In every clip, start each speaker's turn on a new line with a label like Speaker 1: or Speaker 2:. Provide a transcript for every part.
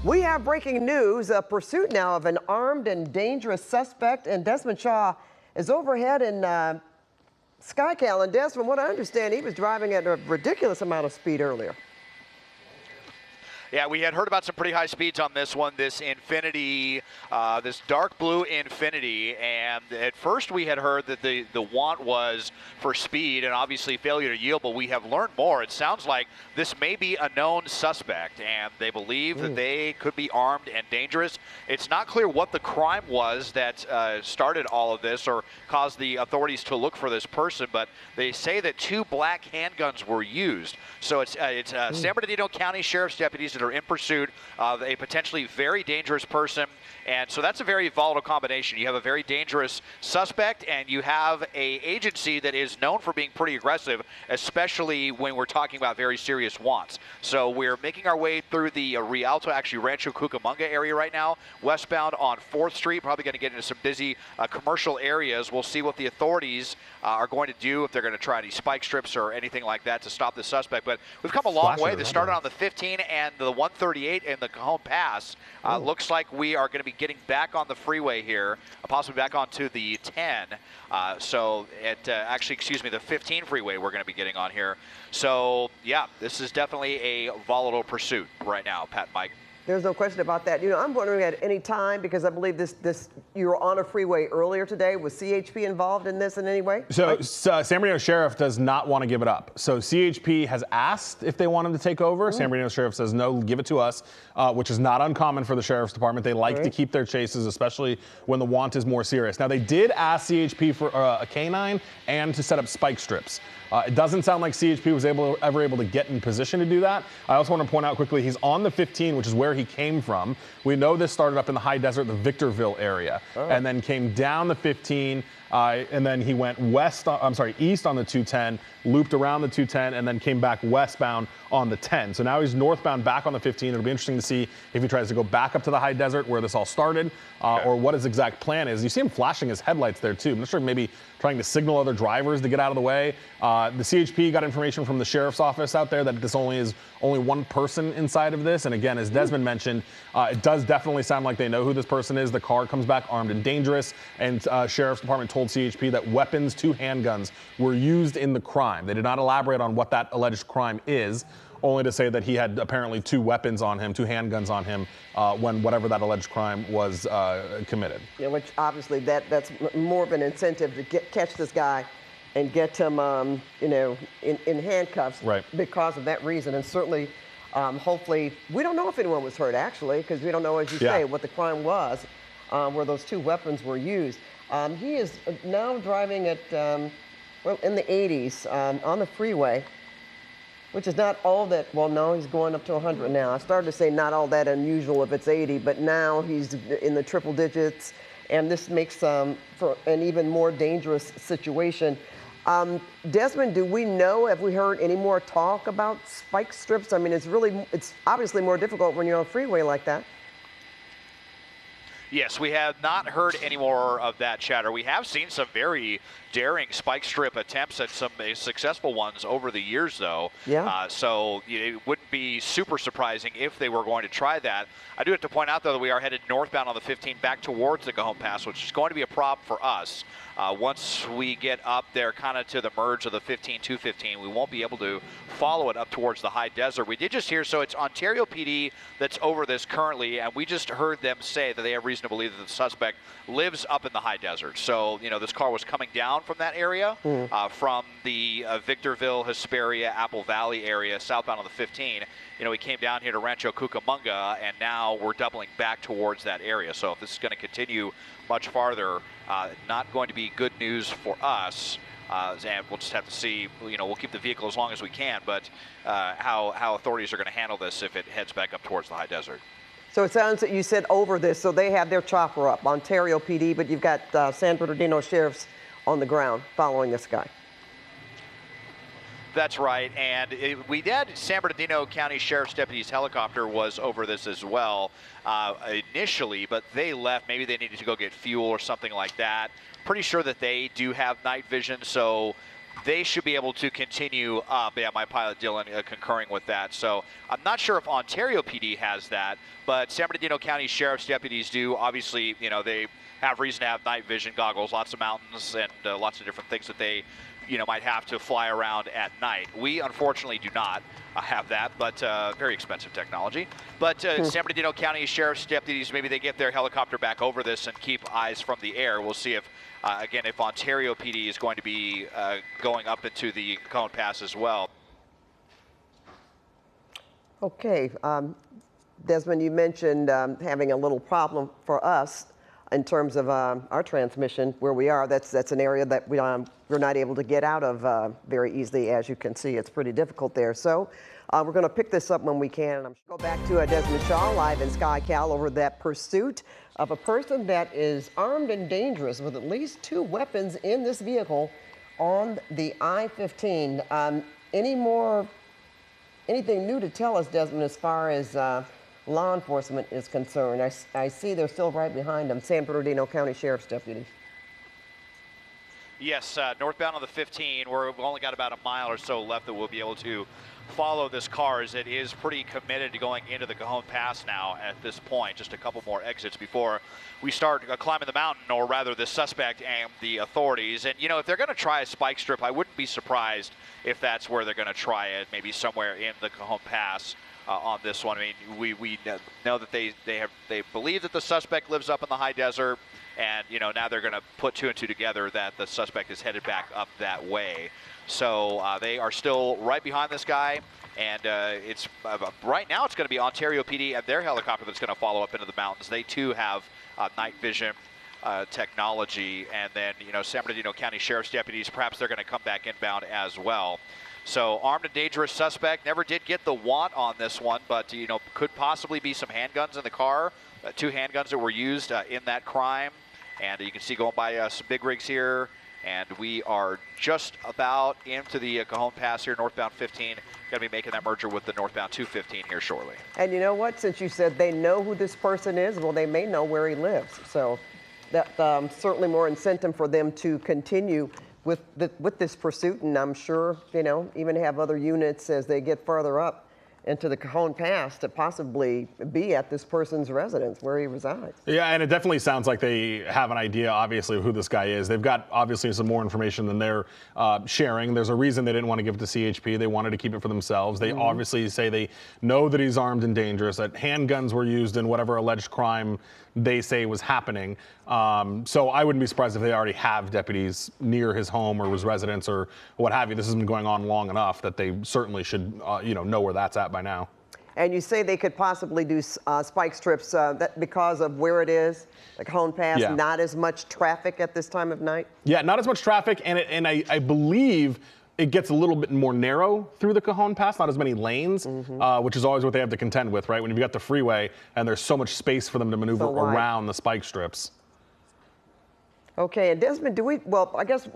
Speaker 1: We have breaking news, a pursuit now of an armed and dangerous suspect, and Desmond Shaw is overhead in Skycal. And Desmond, what I understand, he was driving at a ridiculous amount of speed earlier.
Speaker 2: Yeah, we had heard about some pretty high speeds on this one, this Infiniti, this dark blue Infiniti, and at first we had heard that the want was for speed and obviously failure to yield, but we have learned more. It sounds like this may be a known suspect, and they believe that they could be armed and dangerous. It's not clear what the crime was that started all of this or caused the authorities to look for this person, but they say that 2 black handguns were used. So it's San Bernardino County Sheriff's deputies that are in pursuit of a potentially very dangerous person. And so that's a very volatile combination. You have a very dangerous suspect, and you have a agency that is known for being pretty aggressive, especially when we're talking about very serious wants. So we're making our way through the Rialto, actually Rancho Cucamonga area right now, westbound on 4th Street, probably going to get into some busy commercial areas. We'll see what the authorities are going to do, if they're going to try any spike strips or anything like that to stop the suspect. But we've come a long way. They started on the 15 and the 138 in the Cajon Pass. Looks like we are going to be getting back on the freeway here, possibly back onto the 10. Actually, excuse me, the 15 freeway we're going to be getting on here. So, yeah, this is definitely a volatile pursuit right now, Pat and Mike.
Speaker 1: There's no question about that. You know, I'm wondering at any time, because I believe you were on a freeway earlier today. Was CHP involved in this in any way?
Speaker 3: So San Bernardino Sheriff does not want to give it up. So CHP has asked if they want him to take over. San Bernardino Sheriff says, no, give it to us, which is not uncommon for the Sheriff's Department. They like to keep their chases, especially when the want is more serious. Now, they did ask CHP for a canine and to set up spike strips. It doesn't sound like CHP was ever able to get in position to do that. I also want to point out quickly, he's on the 15, which is where he came from. We know this started up in the high desert, the Victorville area, and then came down the 15, and then he went east on the 210, looped around the 210, and then came back westbound on the 10. So now he's northbound back on the 15. It'll be interesting to see if he tries to go back up to the high desert where this all started, or what his exact plan is. You see him flashing his headlights there too. I'm not sure, maybe trying to signal other drivers to get out of the way. The CHP got information from the sheriff's office out there that this is only one person inside of this. And again, as Desmond mentioned, it does definitely sound like they know who this person is. The car comes back armed and dangerous. And Sheriff's Department told CHP that weapons, 2 handguns, were used in the crime. They did not elaborate on what that alleged crime is, only to say that he had apparently 2 weapons on him, 2 handguns on him, when whatever that alleged crime was committed. Yeah,
Speaker 1: which obviously that's more of an incentive to catch this guy and get him, in handcuffs because of that reason. And certainly, hopefully, we don't know if anyone was hurt actually, because we don't know, as you say, what the crime was, where those 2 weapons were used. He is now driving at, in the 80s on the freeway, which is not all that, well, no, he's going up to 100 now. I started to say not all that unusual if it's 80, but now he's in the triple digits, and this makes for an even more dangerous situation. Desmond, do we know, have we heard any more talk about spike strips? I mean, it's obviously more difficult when you're on a freeway like that.
Speaker 2: Yes, we have not heard any more of that chatter. We have seen some very daring spike strip attempts at some successful ones over the years, though. So it wouldn't be super surprising if they were going to try that. I do have to point out, though, that we are headed northbound on the 15 back towards the Cajon Pass, which is going to be a problem for us. Once we get up there kind of to the merge of the 15 to 15, we won't be able to follow it up towards the high desert. We did just hear, so it's Ontario PD that's over this currently, and we just heard them say that they have reason to believe that the suspect lives up in the high desert. So, this car was coming down from that area, from the Victorville, Hesperia, Apple Valley area, southbound on the 15. We came down here to Rancho Cucamonga, and now we're doubling back towards that area. So if this is going to continue much farther, not going to be good news for us. And we'll just have to see, we'll keep the vehicle as long as we can, but how authorities are going to handle this if it heads back up towards the high desert.
Speaker 1: So it sounds that you said over this, so they have their chopper up, Ontario PD, but you've got San Bernardino Sheriff's on the ground following this guy.
Speaker 2: That's right, and we did. San Bernardino County Sheriff's Deputies helicopter was over this as well initially, but they left. Maybe they needed to go get fuel or something like that. Pretty sure that they do have night vision, so they should be able to continue up. Yeah, my pilot Dylan concurring with that. So I'm not sure if Ontario PD has that, but San Bernardino County Sheriff's deputies do. Obviously, you know, they have reason to have night vision goggles, lots of mountains and lots of different things that they, you know, might have to fly around at night. We unfortunately do not have that, but very expensive technology. But San Bernardino County Sheriff's deputies, maybe they get their helicopter back over this and keep eyes from the air. We'll see if, again, if Ontario PD is going to be going up into the Cajon Pass as well.
Speaker 1: Okay, Desmond, you mentioned having a little problem for us in terms of our transmission where we are. That's an area that we're not able to get out of very easily. As you can see, it's pretty difficult there. So we're going to pick this up when we can. I'm go back to Desmond Shaw live in SkyCal over that pursuit of a person that is armed and dangerous with at least 2 weapons in this vehicle on the I-15. Anything new to tell us, Desmond, as far as law enforcement is concerned? I see they're still right behind them, San Bernardino County Sheriff's deputies.
Speaker 2: Yes, northbound on the 15, we've only got about a mile or so left that we'll be able to follow this car, as it is pretty committed to going into the Cajon Pass now at this point. Just a couple more exits before we start climbing the mountain, or rather the suspect and the authorities. And, you know, if they're going to try a spike strip, I wouldn't be surprised if that's where they're going to try it, maybe somewhere in the Cajon Pass. On this one, I mean, we know that they believe that the suspect lives up in the high desert, and you know, now they're going to put 2 and 2 together that the suspect is headed back up that way. So they are still right behind this guy, and it's right now it's going to be Ontario PD and their helicopter that's going to follow up into the mountains. They too have night vision technology, and then, you know, San Bernardino County Sheriff's deputies, perhaps they're going to come back inbound as well. So armed and dangerous suspect. Never did get the want on this one, but, you know, could possibly be some handguns in the car. 2 handguns that were used in that crime. And you can see going by some big rigs here. And we are just about into the Cajon Pass here, northbound 15. Going to be making that merger with the northbound 215 here shortly.
Speaker 1: And you know what? Since you said they know who this person is, well, they may know where he lives. So that's certainly more incentive for them to continue with this pursuit, and I'm sure, you know, even have other units as they get further up into the Cajon Pass to possibly be at this person's residence where he resides.
Speaker 3: Yeah, and it definitely sounds like they have an idea, obviously, of who this guy is. They've got, obviously, some more information than they're sharing. There's a reason they didn't want to give it to CHP. They wanted to keep it for themselves. They obviously say they know that he's armed and dangerous, that handguns were used in whatever alleged crime they say was happening. So I wouldn't be surprised if they already have deputies near his home or his residence or what have you. This has been going on long enough that they certainly should, you know where that's at by now.
Speaker 1: And you say they could possibly do spike strips because of where it is, the Cajon Pass, not as much traffic at this time of night? Yeah,
Speaker 3: not as much traffic, and I believe it gets a little bit more narrow through the Cajon Pass, not as many lanes, which is always what they have to contend with, right? When you've got the freeway and there's so much space for them to maneuver around the spike strips.
Speaker 1: Okay, and Desmond, well, I guess,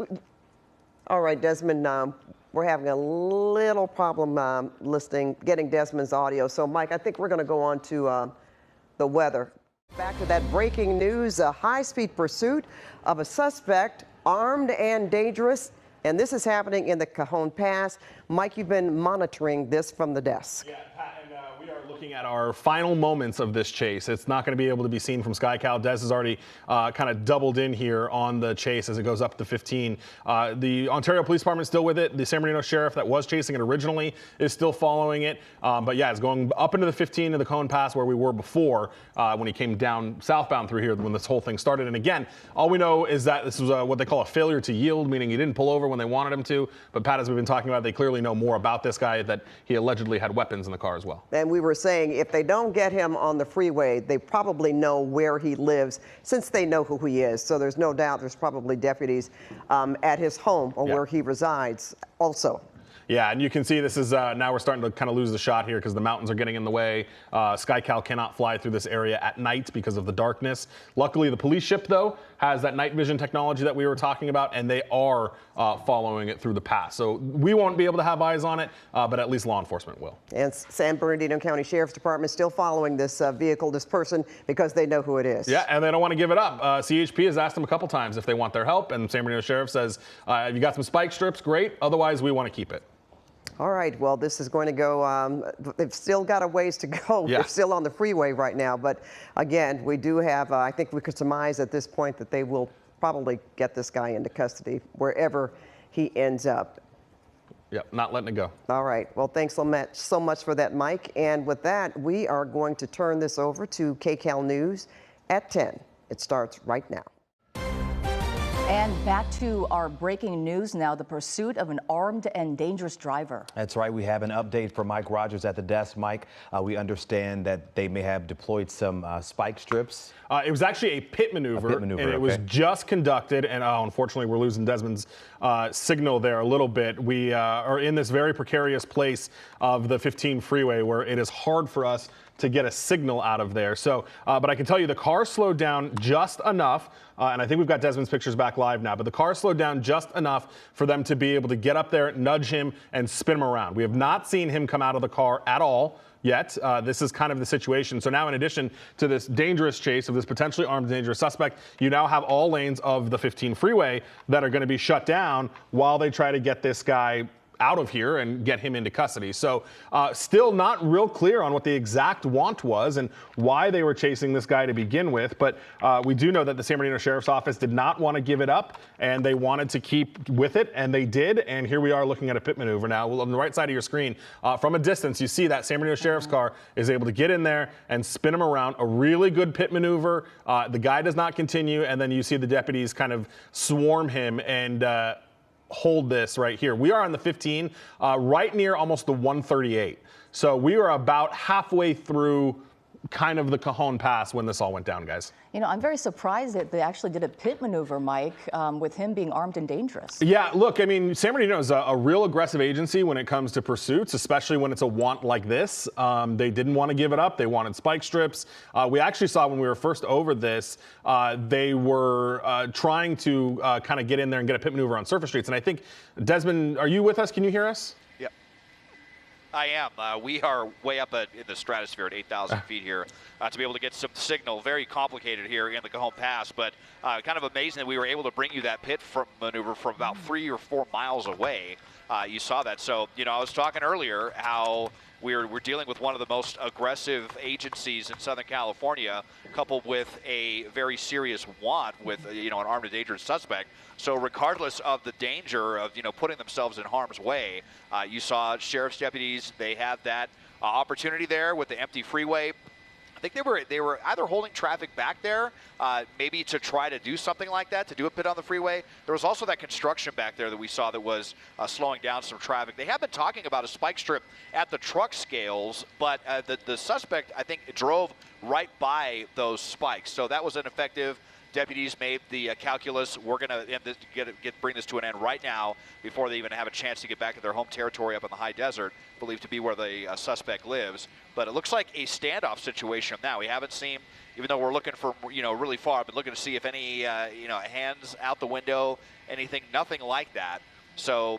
Speaker 1: all right, Desmond, we're having a little problem getting Desmond's audio. So, Mike, I think we're going to go on to the weather. Back to that breaking news, a high-speed pursuit of a suspect, armed and dangerous. And this is happening in the Cajon Pass. Mike, you've been monitoring this from the desk.
Speaker 3: Yeah, Pat, and we are looking at our final moments of this chase. It's not going to be able to be seen from SkyCal. Des has already kind of doubled in here on the chase as it goes up to 15. The Ontario Police Department is still with it. The San Bernardino Sheriff that was chasing it originally is still following it. But yeah, it's going up into the 15 of the Cajon Pass where we were before when he came down southbound through here when this whole thing started. And again, all we know is that this was what they call a failure to yield, meaning he didn't pull over when they wanted him to. But Pat, as we've been talking about, they clearly know more about this guy, that he allegedly had weapons in the car as well.
Speaker 1: And we were saying if they don't get him on the freeway, they probably know where he lives since they know who he is. So there's no doubt there's probably deputies at his home or where he resides also.
Speaker 3: Yeah, and you can see this is now we're starting to kind of lose the shot here because the mountains are getting in the way. SkyCal cannot fly through this area at night because of the darkness. Luckily, the police ship, though, has that night vision technology that we were talking about, and they are following it through the pass. So we won't be able to have eyes on it, but at least law enforcement will.
Speaker 1: And San Bernardino County Sheriff's Department is still following this vehicle, this person, because they know who it is.
Speaker 3: Yeah, and they don't want to give it up. CHP has asked them a couple times if they want their help, and San Bernardino Sheriff says, you got some spike strips, great. Otherwise, we want to keep it.
Speaker 1: All right, well, this is going to go, they've still got a ways to go.
Speaker 3: Yeah.
Speaker 1: They're still on the freeway right now. But again, we do have, I think we could surmise at this point that they will probably get this guy into custody wherever he ends up.
Speaker 3: Yep, not letting it go.
Speaker 1: All right, well, thanks so much for that, Mike. And with that, we are going to turn this over to KCAL News at 10. It starts right now.
Speaker 4: And back to our breaking news now, the pursuit of an armed and dangerous driver.
Speaker 5: That's right. We have an update from Mike Rogers at the desk. Mike, we understand that they may have deployed some spike strips.
Speaker 3: It was actually a pit maneuver, and it was just conducted. And unfortunately, we're losing Desmond's signal there a little bit. We are in this very precarious place of the 15 freeway where it is hard for us to get a signal out of there. So, but I can tell you the car slowed down just enough, and I think we've got Desmond's pictures back live now, but the car slowed down just enough for them to be able to get up there, nudge him, and spin him around. We have not seen him come out of the car at all yet. This is kind of the situation. So now in addition to this dangerous chase of this potentially armed and dangerous suspect, you now have all lanes of the 15 freeway that are going to be shut down while they try to get this guy out of here and get him into custody. So still not real clear on what the exact want was and why they were chasing this guy to begin with. But we do know that the San Bernardino Sheriff's Office did not want to give it up, and they wanted to keep with it, and they did. And here we are looking at a pit maneuver now. On the right side of your screen, from a distance, you see that San Bernardino Sheriff's car is able to get in there and spin him around. A really good pit maneuver. The guy does not continue, and then you see the deputies kind of swarm him and hold this right here. We are on the 15, right near almost the 138. So we are about halfway through kind of the Cajon Pass when this all went down, guys.
Speaker 4: You know, I'm very surprised that they actually did a pit maneuver, Mike, with him being armed and dangerous.
Speaker 3: Yeah, look, I mean, San Bernardino is a real aggressive agency when it comes to pursuits, especially when it's a want like this. They didn't want to give it up. They wanted spike strips. We actually saw when we were first over this, they were trying to kind of get in there and get a pit maneuver on surface streets. And I think, Desmond, are you with us? Can you hear us?
Speaker 2: I am. We are way up in the stratosphere at 8,000 feet here to be able to get some signal. Very complicated here in the Cajon Pass, but kind of amazing that we were able to bring you that pit maneuver from about 3 or 4 miles away. You saw that. So, you know, I was talking earlier how we're dealing with one of the most aggressive agencies in Southern California, coupled with a very serious want with, you know, an armed and dangerous suspect. So regardless of the danger of, you know, putting themselves in harm's way, you saw sheriff's deputies, they had that opportunity there with the empty freeway. I think they were either holding traffic back there, maybe to try to do something like that, to do a pit on the freeway. There was also that construction back there that we saw that was slowing down some traffic. They have been talking about a spike strip at the truck scales, but the suspect, I think, drove right by those spikes. So that was ineffective. Deputies made the calculus. We're going to bring this to an end right now before they even have a chance to get back to their home territory up in the high desert, believed to be where the suspect lives. But it looks like a standoff situation now. We haven't seen, even though we're looking for, you know, really far, but looking to see if any, you know, hands out the window, anything, nothing like that. So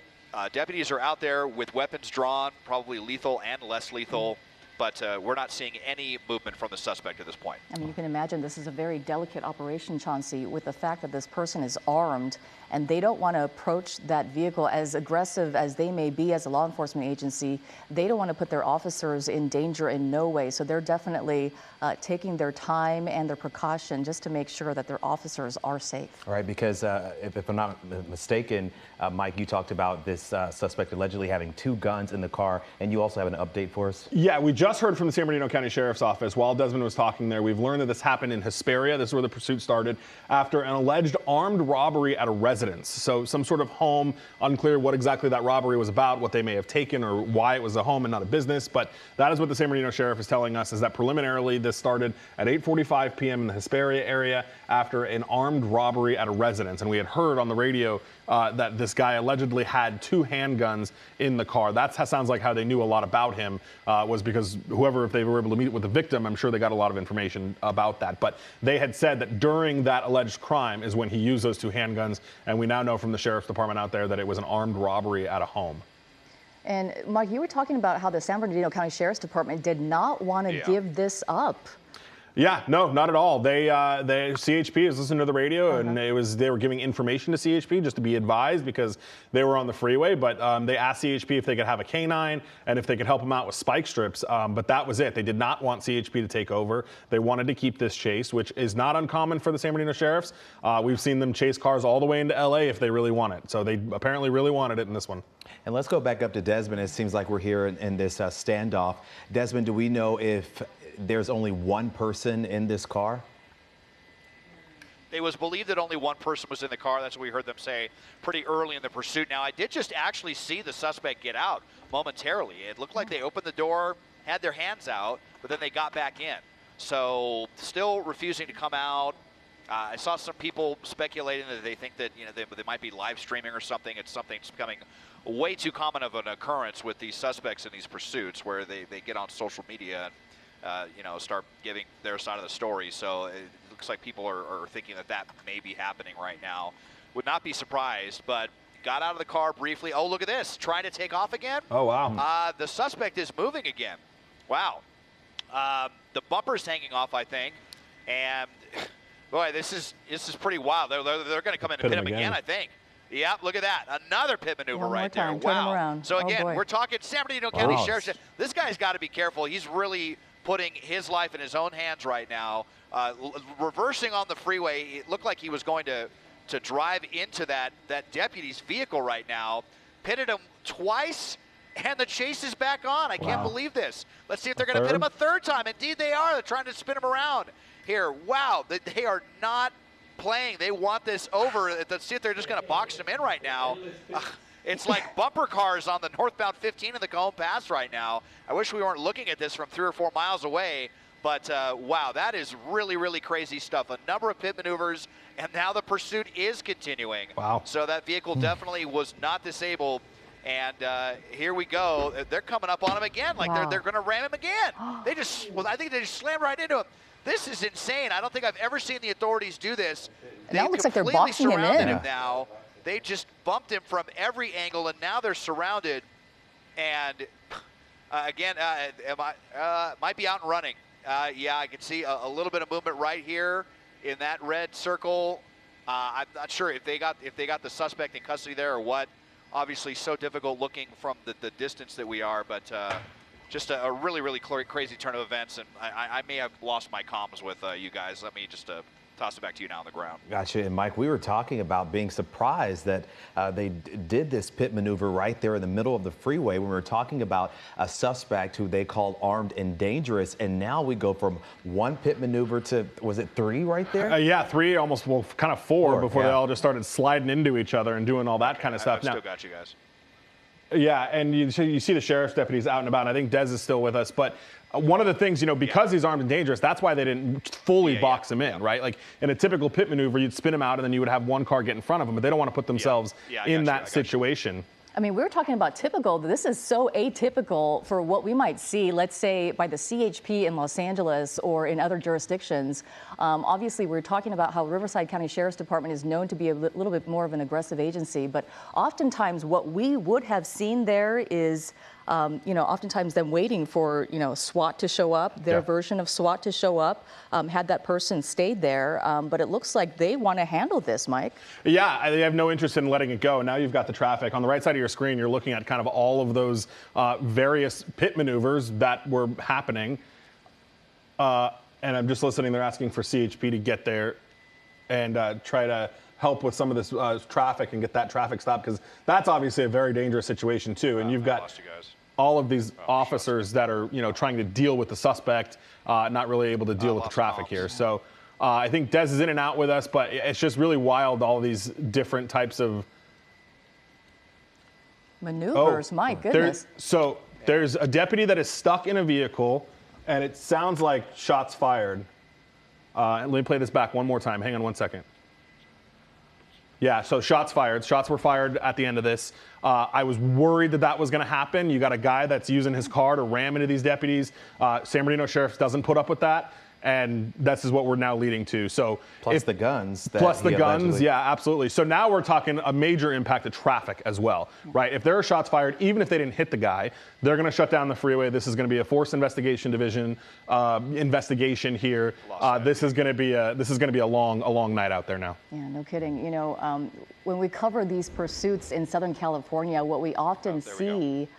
Speaker 2: deputies are out there with weapons drawn, probably lethal and less lethal. But we're not seeing any movement from the suspect at this point.
Speaker 4: I mean, you can imagine this is a very delicate operation, Chauncey, with the fact that this person is armed and they don't want to approach that vehicle, as aggressive as they may be as a law enforcement agency. They don't want to put their officers in danger in no way. So they're definitely taking their time and their precaution just to make sure that their officers are safe.
Speaker 5: All right, because if I'm not mistaken, Mike, you talked about this suspect allegedly having 2 guns in the car, and you also have an update for us?
Speaker 3: Yeah, we just just heard from the San Bernardino County Sheriff's Office while Desmond was talking there. We've learned that this happened in Hesperia. This is where the pursuit started after an alleged armed robbery at a residence. So some sort of home, unclear what exactly that robbery was about, what they may have taken, or why it was a home and not a business. But that is what the San Bernardino Sheriff is telling us, is that preliminarily this started at 8:45 p.m. in the Hesperia area after an armed robbery at a residence. And we had heard on the radio that this guy allegedly had 2 handguns in the car. That sounds like how they knew a lot about him, was because whoever, if they were able to meet with the victim, I'm sure they got a lot of information about that. But they had said that during that alleged crime is when he used those 2 handguns. And we now know from the Sheriff's Department out there that it was an armed robbery at a home.
Speaker 4: And Mike, you were talking about how the San Bernardino County Sheriff's Department did not want to give this up.
Speaker 3: Yeah, no, not at all. They CHP is listening to the radio, and they were giving information to CHP just to be advised because they were on the freeway. But they asked CHP if they could have a canine and if they could help them out with spike strips. But that was it. They did not want CHP to take over. They wanted to keep this chase, which is not uncommon for the San Bernardino Sheriffs. We've seen them chase cars all the way into LA if they really want it. So they apparently really wanted it in this one.
Speaker 5: And let's go back up to Desmond. It seems like we're here in this standoff. Desmond, do we know if there's only one person in this car?
Speaker 2: It was believed that only one person was in the car. That's what we heard them say pretty early in the pursuit. Now, I did just actually see the suspect get out momentarily. It looked like they opened the door, had their hands out, but then they got back in. So still refusing to come out. I saw some people speculating that they think that they might be live streaming or something. It's something that's becoming way too common of an occurrence with these suspects in these pursuits, where they get on social media and start giving their side of the story. So it looks like people are thinking that may be happening right now. Would not be surprised, but got out of the car briefly. Oh, look at this, trying to take off again. Oh, wow. The suspect is moving again. Wow. The bumper's hanging off, I think. And boy, this is pretty wild. They're going to come in and pit him again, I think. Yep, look at that. Another pit maneuver right there.
Speaker 4: Wow. Turn him around.
Speaker 2: So again, we're talking San Bernardino County Sheriff's. This guy's got to be careful. He's really putting his life in his own hands right now. Reversing on the freeway, it looked like he was going to drive into that deputy's vehicle right now. Pitted him twice, and the chase is back on. I can't believe this. Let's see if they're going to pit him a third time. Indeed they are. They're trying to spin him around here. Wow, they are not playing. They want this over. Let's see if they're just going to box him in right now. It's like bumper cars on the northbound 15 in the Cajon Pass right now. I wish we weren't looking at this from 3 or 4 miles away, but wow, that is really, really crazy stuff. A number of pit maneuvers, and now the pursuit is continuing. Wow. So that vehicle definitely was not disabled, and here we go. They're coming up on him again, like they're going to ram him again. I think they just slammed right into him. This is insane. I don't think I've ever seen the authorities do this.
Speaker 4: And that looks like they're boxing him in.
Speaker 2: Him now. They just bumped him from every angle, and now they're surrounded. And again, might be out and running. Yeah, I can see a little bit of movement right here in that red circle. I'm not sure if they got the suspect in custody there or what. Obviously, so difficult looking from the distance that we are, but just a really, really crazy turn of events. And I may have lost my comms with you guys. Let me just toss it back to you now on the ground.
Speaker 5: Gotcha. And Mike, we were talking about being surprised that they did this pit maneuver right there in the middle of the freeway when we were talking about a suspect who they called armed and dangerous. And now we go from one pit maneuver to, was it 3 right there?
Speaker 3: Yeah, 3, almost, well, kind of 4 before they all just started sliding into each other and doing all that kind of stuff.
Speaker 2: I've still got you guys.
Speaker 3: Yeah, and you see the sheriff's deputies out and about. And I think Des is still with us, but one of the things, because he's armed and dangerous, that's why they didn't fully box him in, right? Like in a typical pit maneuver, you'd spin him out and then you would have one car get in front of him, but they don't want to put themselves in that situation.
Speaker 4: I mean, we were talking about typical. This is so atypical for what we might see, let's say, by the CHP in Los Angeles or in other jurisdictions. Obviously, we're talking about how Riverside County Sheriff's Department is known to be a little bit more of an aggressive agency, but oftentimes what we would have seen there is oftentimes them waiting for, SWAT to show up, their version of SWAT to show up, had that person stayed there. But it looks like they want to handle this, Mike.
Speaker 3: Yeah, they have no interest in letting it go. Now you've got the traffic. On the right side of your screen, you're looking at kind of all of those various pit maneuvers that were happening. And I'm just listening. They're asking for CHP to get there and try to help with some of this traffic and get that traffic stopped, because that's obviously a very dangerous situation too. And you've got,
Speaker 2: lost you guys.
Speaker 3: all of these officers that are, trying to deal with the suspect, not really able to deal with the traffic here. So I think Des is in and out with us, but it's just really wild, all these different types of
Speaker 4: maneuvers. My goodness.
Speaker 3: There's a deputy that is stuck in a vehicle, and it sounds like shots fired. Let me play this back one more time. Hang on one second. Yeah, so shots fired. Shots were fired at the end of this. I was worried that was going to happen. You got a guy that's using his car to ram into these deputies. San Bernardino Sheriff doesn't put up with that. And this is what we're now leading to. So
Speaker 5: plus the guns.
Speaker 3: Yeah, absolutely. So now we're talking a major impact to traffic as well, right? If there are shots fired, even if they didn't hit the guy, they're going to shut down the freeway. This is going to be a force investigation division investigation here. This is going to be a long night out there now.
Speaker 4: Yeah, no kidding. When we cover these pursuits in Southern California, what we often see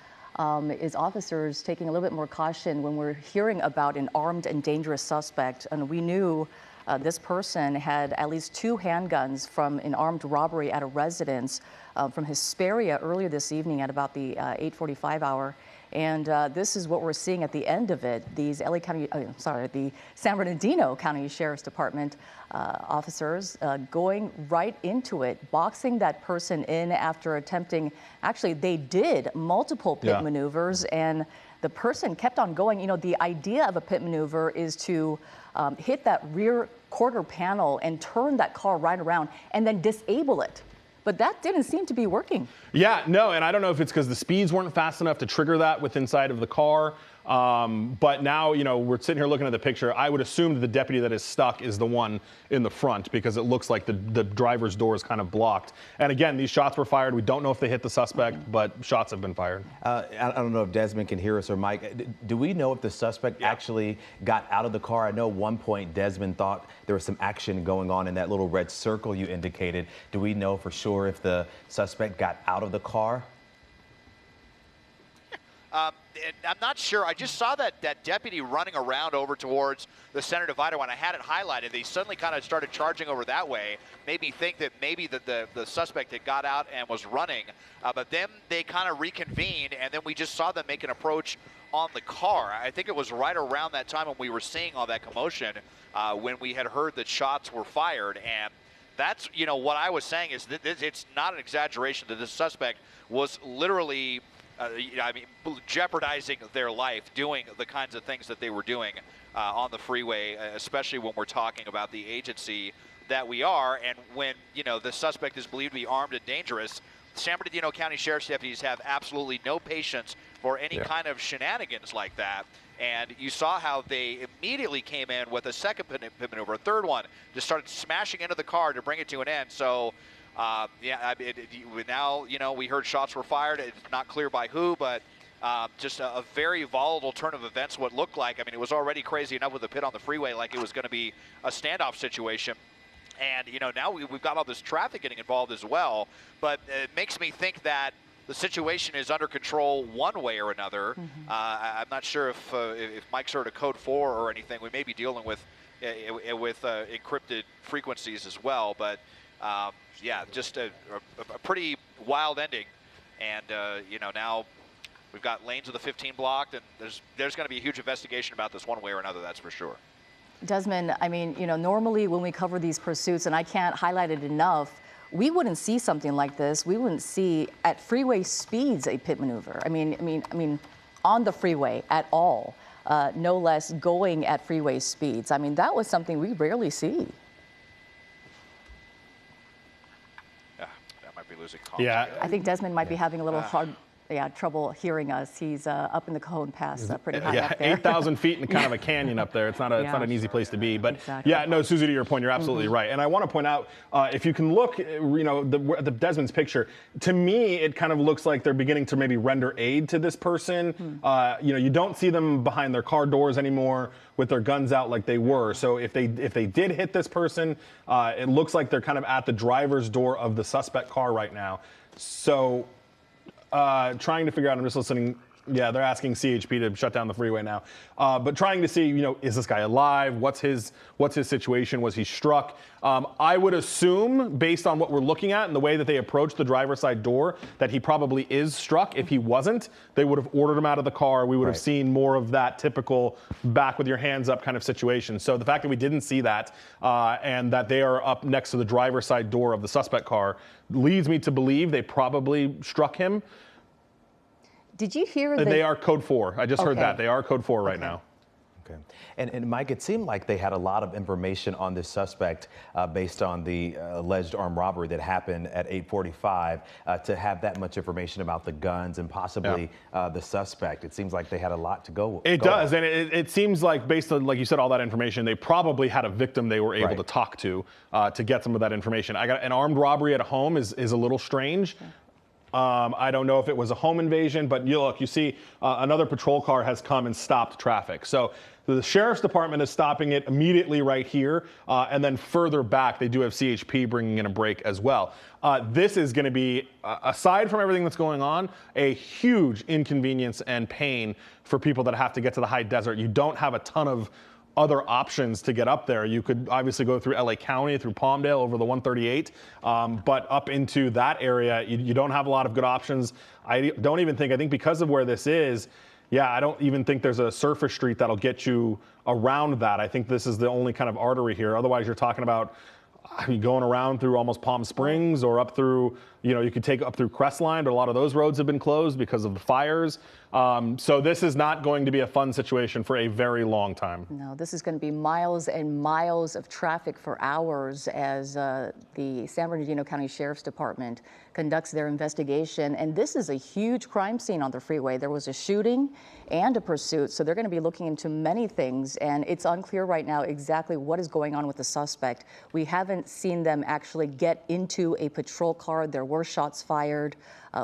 Speaker 4: is officers taking a little bit more caution when we're hearing about an armed and dangerous suspect. And we knew this person had at least 2 handguns from an armed robbery at a residence from Hesperia earlier this evening at about the 8:45 hour. And this is what we're seeing at the end of it. These the San Bernardino County Sheriff's Department officers going right into it, boxing that person in after attempting, actually they did multiple pit maneuvers, and the person kept on going. The idea of a pit maneuver is to hit that rear quarter panel and turn that car right around and then disable it. But that didn't seem to be working.
Speaker 3: Yeah, no, and I don't know if it's because the speeds weren't fast enough to trigger that with inside of the car. But now, we're sitting here looking at the picture. I would assume that the deputy that is stuck is the one in the front because it looks like the driver's door is kind of blocked. And again, these shots were fired. We don't know if they hit the suspect, but shots have been fired.
Speaker 5: I don't know if Desmond can hear us or Mike. Do we know if the suspect actually got out of the car? I know at one point Desmond thought there was some action going on in that little red circle you indicated. Do we know for sure if the suspect got out of the car?
Speaker 2: I'm not sure. I just saw that deputy running around over towards the center divider when I had it highlighted. They suddenly kind of started charging over that way. Made me think that maybe the suspect had got out and was running. But then they kind of reconvened, and then we just saw them make an approach on the car. I think it was right around that time when we were seeing all that commotion when we had heard that shots were fired. And that's, what I was saying is that it's not an exaggeration that the suspect was literally jeopardizing their life, doing the kinds of things that they were doing on the freeway, especially when we're talking about the agency that we are. And when, the suspect is believed to be armed and dangerous, San Bernardino County Sheriff's deputies have absolutely no patience for any kind of shenanigans like that. And you saw how they immediately came in with a second pit maneuver, a third one, just started smashing into the car to bring it to an end. So now, we heard shots were fired. It's not clear by who, but just a very volatile turn of events, what looked like. I mean, it was already crazy enough with the pit on the freeway, like it was going to be a standoff situation. And, now we've got all this traffic getting involved as well. But it makes me think that the situation is under control one way or another. I'm not sure if Mike's heard a code 4 or anything. We may be dealing with encrypted frequencies as well. But just a pretty wild ending. And, now we've got lanes of the 15 blocked, and there's going to be a huge investigation about this one way or another, that's for sure.
Speaker 4: Desmond, I mean, normally when we cover these pursuits, and I can't highlight it enough, we wouldn't see something like this. We wouldn't see at freeway speeds a pit maneuver. I mean, on the freeway at all, no less going at freeway speeds. I mean, that was something we rarely see.
Speaker 2: Losing
Speaker 4: I think Desmond might be having a little trouble hearing us. He's up in the Cajon Pass, pretty high up there.
Speaker 3: 8,000 feet in kind of a canyon up there. It's not an easy place to be. But Susie, to your point, you're absolutely right. And I want to point out, if you can look, the Desmond's picture, to me, it kind of looks like they're beginning to maybe render aid to this person. You don't see them behind their car doors anymore with their guns out like they were. So if they did hit this person, it looks like they're kind of at the driver's door of the suspect car right now. So trying to figure out, I'm just listening Yeah, they're asking CHP to shut down the freeway now, but trying to see, is this guy alive? What's his situation? Was he struck? I would assume, based on what we're looking at and the way that they approached the driver's side door, that he probably is struck. If he wasn't, they would have ordered him out of the car. We would have seen more of that typical back with your hands up kind of situation. So the fact that we didn't see that and that they are up next to the driver's side door of the suspect car leads me to believe they probably struck him.
Speaker 4: Did you hear that?
Speaker 3: They are code 4. I just heard that. They are code 4 right now.
Speaker 5: Okay. And Mike, it seemed like they had a lot of information on this suspect based on the alleged armed robbery that happened at 8:45 to have that much information about the guns and possibly the suspect. It seems like they had a lot to go.
Speaker 3: It does. And it seems like, based on, like you said, all that information, they probably had a victim they were able to talk to get some of that information. An armed robbery at a home is a little strange. I don't know if it was a home invasion, but you see another patrol car has come and stopped traffic. So the sheriff's department is stopping it immediately right here. And then further back, they do have CHP bringing in a break as well. This is going to be, aside from everything that's going on, a huge inconvenience and pain for people that have to get to the high desert. You don't have a ton of other options to get up there. You could obviously go through LA County, through Palmdale, over the 138, but up into that area, you don't have a lot of good options. I think because of where this is, I don't even think there's a surface street that'll get you around that. I think this is the only kind of artery here. Otherwise, you're talking about going around through almost Palm Springs or up through, you could take up through Crestline, but a lot of those roads have been closed because of the fires. So this is not going to be a fun situation for a very long time.
Speaker 4: No, this is going to be miles and miles of traffic for hours as the San Bernardino County Sheriff's Department conducts their investigation. And this is a huge crime scene on the freeway. There was a shooting and a pursuit, so they're going to be looking into many things. And it's unclear right now exactly what is going on with the suspect. We haven't seen them actually get into a patrol car. There were shots fired.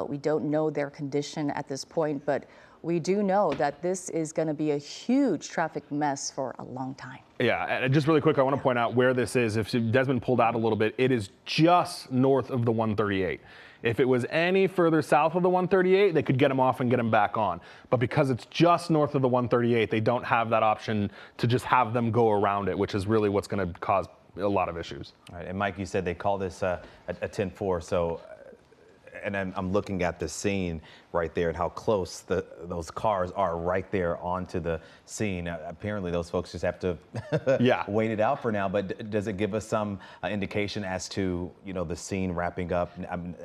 Speaker 4: We don't know their condition at this point, but we do know that this is going to be a huge traffic mess for a long time.
Speaker 3: Yeah, and just really quick, I want to point out where this is. If Desmond pulled out a little bit, it is just north of the 138. If it was any further south of the 138, they could get him off and get him back on. But because it's just north of the 138, they don't have that option to just have them go around it, which is really what's going to cause a lot of issues.
Speaker 5: All right, and Mike, you said they call this a 10-4, so. And I'm looking at the scene right there and how close those cars are right there onto the scene. Apparently, those folks just have to wait it out for now. But does it give us some indication as to, the scene wrapping up,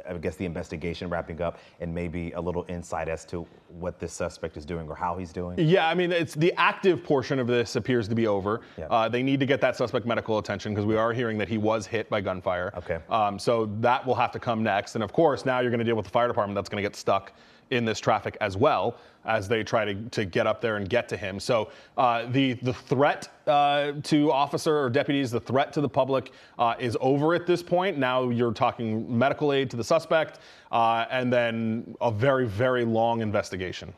Speaker 5: I guess the investigation wrapping up, and maybe a little insight as to what this suspect is doing or how he's doing?
Speaker 3: Yeah, it's the active portion of this appears to be over. Yeah. They need to get that suspect medical attention because we are hearing that he was hit by gunfire.
Speaker 5: Okay.
Speaker 3: So that will have to come next. And of course, now you're going to deal with the fire department that's going to get stuck in this traffic as well as they try to get up there and get to him. So the threat to officer or deputies, the threat to the public is over at this point. Now you're talking medical aid to the suspect and then a very, very long investigation.